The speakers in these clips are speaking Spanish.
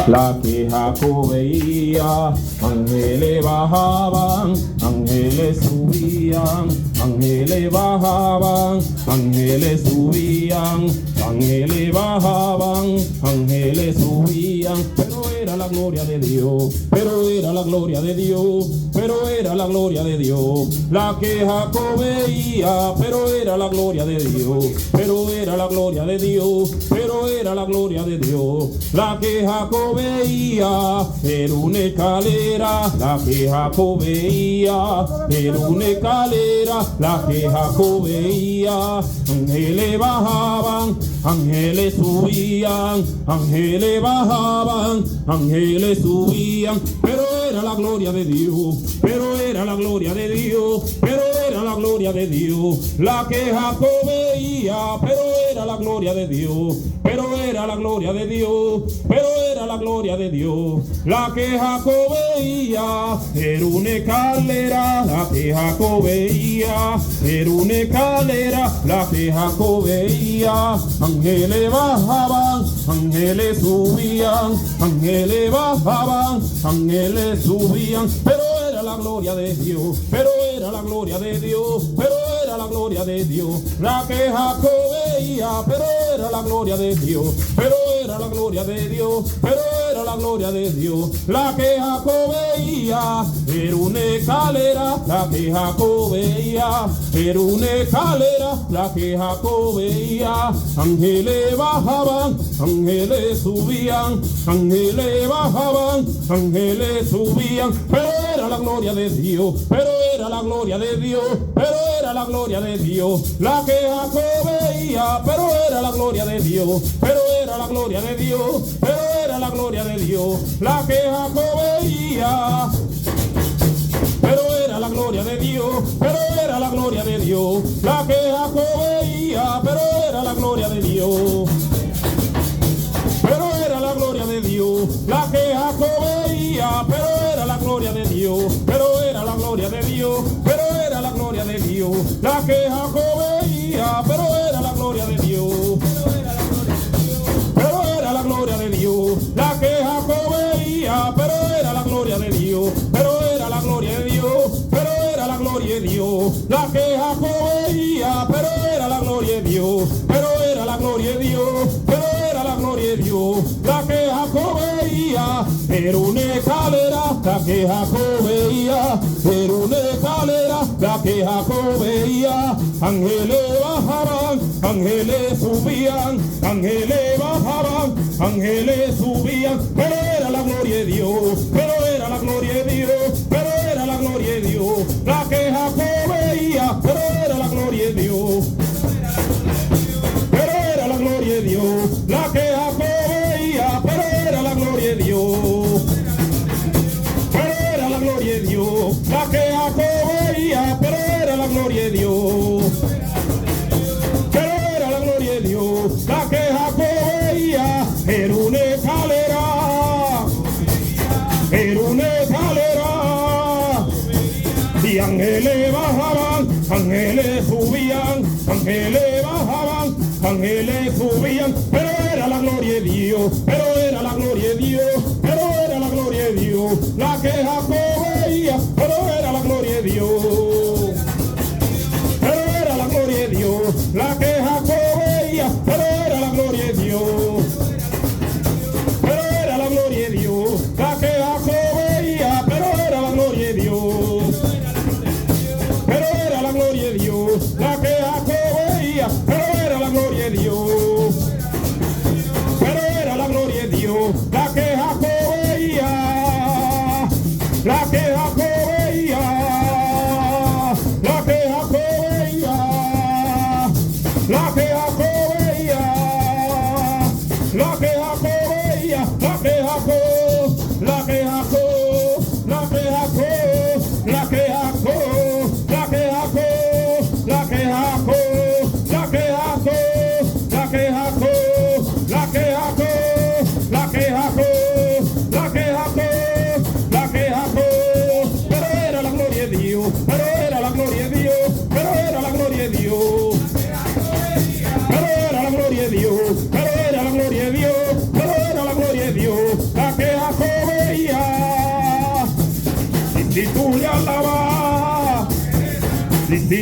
la que Jacob veía. Ángeles bajaban, ángeles subían, ángeles bajaban, ángeles subían, ángeles bajaban, ángeles subían. Pero era la gloria de Dios, pero era la gloria de Dios, pero era la gloria de Dios, la que Jacob veía. Pero era la gloria de Dios, pero era la gloria de Dios, pero era la gloria de Dios, la que Jacob veía. Era una escalera, la que Jacob veía, era una escalera, la que Jacob veía. Ángeles bajaban, ángeles subían, ángeles bajaban, ángeles subían. Pero era la gloria de Dios, pero era la gloria de Dios, pero era la gloria de Dios, la que Jacob veía. Pero era la gloria de Dios, pero era la gloria de Dios, pero era la gloria de Dios, la que Jacob veía. Era una escalera, la que Jacob veía, era una escalera, la que Jacob veía. Ángeles bajaban, ángeles subían, ángeles bajaban, ángeles subían. Pero era la gloria de Dios, pero era la gloria de Dios, pero era la gloria de Dios, la que Jacob veía. Pero era la gloria de Dios, pero era la gloria de Dios, pero era la gloria de Dios, la que Jacob veía. Era una escalera, la que Jacob veía, era una escalera, la que Jacob veía. Ángeles bajaban, ángeles subían, ángeles bajaban, ángeles subían. Pero era la gloria de Dios, pero era la gloria de Dios, pero era la gloria de Dios, la que Jacob veía. Pero era la gloria de Dios, pero era la gloria de Dios, pero era la gloria de Dios, la que Jacob veía. Pero era la gloria de Dios, pero era la gloria de Dios, la que Jacob veía. Pero era la gloria de Dios, pero era la gloria de Dios, la que Jacob veía. Pero era la gloria de Dios, pero era la gloria de Dios, pero era la gloria de Dios, la que Jacob veía. Pero era la gloria de Dios, pero era la gloria de Dios, la que Jacob veía. Pero era la gloria de Dios, pero era la gloria de Dios, pero era la gloria de Dios, la que Jacob veía. Pero era la gloria de Dios, pero era la gloria de Dios, pero era la gloria de Dios, la que Jacob veía. Era una escalera, la que Jacob veía, era una escalera, la que Jacob veía. Ángeles bajaban, ángeles subían, ángeles bajaban, ángeles subían. Pero era la gloria de Dios, pero era la gloria de Dios, pero era la gloria de Dios, la que Jacob veía. Pero era la gloria de Dios, pero era la gloria de Dios, la que Jacob veía. Pero era la gloria de Dios, pero era la gloria de Dios, la que Jacob veía. Pero era la gloria de Dios, pero era la gloria de Dios, la que Jacob veía. Era una escalera, era una escalera, y ángeles bajaban, ángeles subían, ángeles bajaban, ángeles subían. Pero era la gloria de Dios, pero era la gloria de Dios, pero era la gloria de Dios, la que Jacob veía. Pero era la gloria de Dios, pero era la gloria de Dios, la que Jacob veía. Pero era la gloria de Dios, pero era la gloria de Dios, la que Jacob veía. Pero era la gloria de Dios, pero era la gloria de Dios, la que Jacob veía. Pero era la gloria de Dios, pero era la gloria de Dios, la que Jacob veía, la que Jacob veía, la que Jacob veía, la que Jacob veía, la que Jacob veía, la que Jacob, la que Jacob, la que Jacob, la que Jacob, la que Jacob, la que Jacob, la que Jacob, la que Jacob, la que Jacob, la que Jacob, la que Jacob, la que Jacob. Pero era la gloria de Dios, pero era la gloria de Dios, pero era la gloria de Dios,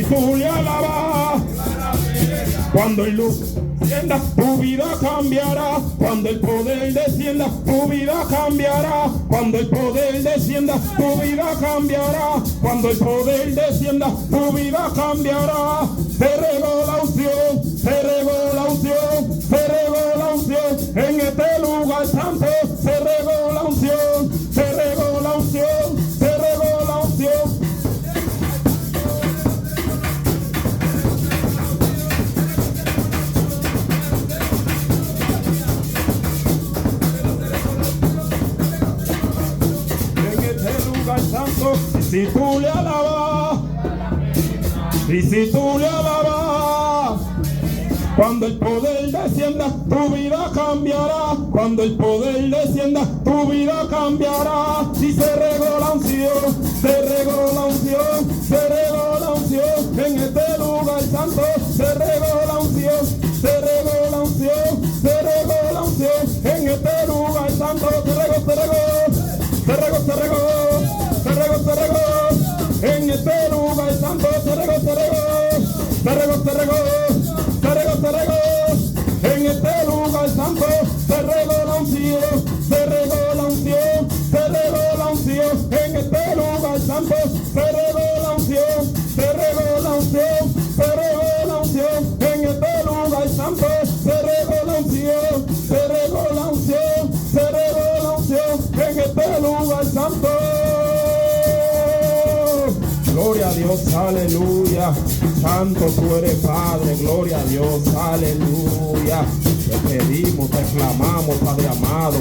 tú le alabas, cuando el luz descienda, tu vida cambiará. Cuando el poder descienda, tu vida cambiará. Cuando el poder descienda, tu vida cambiará. Cuando el poder descienda, tu vida cambiará. Se regó la unción, se regó la unción, se regó la unción. En este lugar santo se regó la unción, se regó la unción, se regó la unción. Santo, y si tú le alabas, y si tú le alabas, cuando el poder descienda, tu vida cambiará. Cuando el poder descienda, tu vida cambiará. Si se regó la unción, se regó la unción, se regó la unción. En este lugar santo, se regó la unción, se regó la unción, se regó la unción. En este lugar santo, se regó, se regó, se regó, se regó. Se regó, se regó, en este lugar santo se regó, se regó, se regó, se regó, se regó, se regó, en este lugar santo se regó la unción, se regó la unción, se regó la unción, en este lugar santo se regó la unción, se regó la unción, se regó la unción, en este lugar santo se regó la unción, se regó la unción, se regó la unción, en este lugar santo. Gloria a Dios, aleluya. Santo tú eres Padre, gloria a Dios, aleluya. Te pedimos, te clamamos, Padre amado.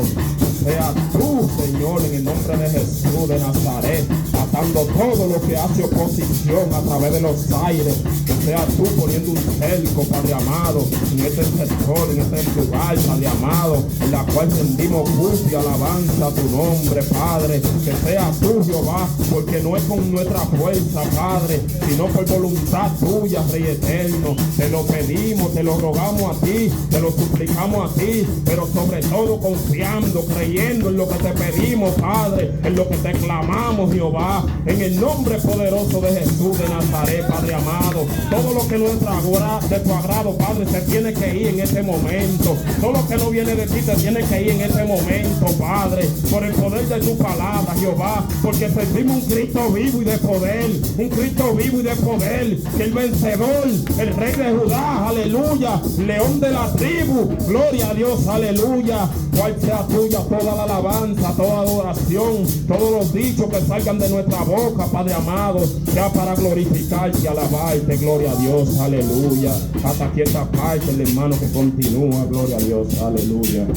Sea tú, Señor, en el nombre de Jesús de Nazaret, atando todo lo que hace oposición a través de los aires. Que sea tú poniendo un cerco, Padre amado, en este sector, en este lugar, Padre amado, en la cual rendimos culto y alabanza a tu nombre, Padre. Que sea tú, Jehová, porque no es con nuestra fuerza, Padre, sino por voluntad tuya, Rey eterno. Te lo pedimos, te lo rogamos a ti, te lo suplicamos a ti, pero sobre todo confiando, creyendo en lo que te pedimos, Padre, en lo que te clamamos, Jehová, en el nombre poderoso de Jesús de Nazaret, Padre amado. Todo lo que no es de tu agrado, Padre, se tiene que ir en este momento. Todo lo que no viene de ti te tiene que ir en este momento, Padre, por el poder de tu palabra, Jehová, porque servimos un Cristo vivo y de poder, un Cristo vivo y de poder, que el vencedor, el Rey de Judá, aleluya, León de la tribu, gloria a Dios, aleluya. Cual sea tuya toda la alabanza, toda adoración, todos los dichos que salgan de nuestra boca, Padre amado, sea para glorificarte y alabarte, gloria a Dios, aleluya. Hasta aquí esta parte, el hermano que continúa, gloria a Dios, aleluya.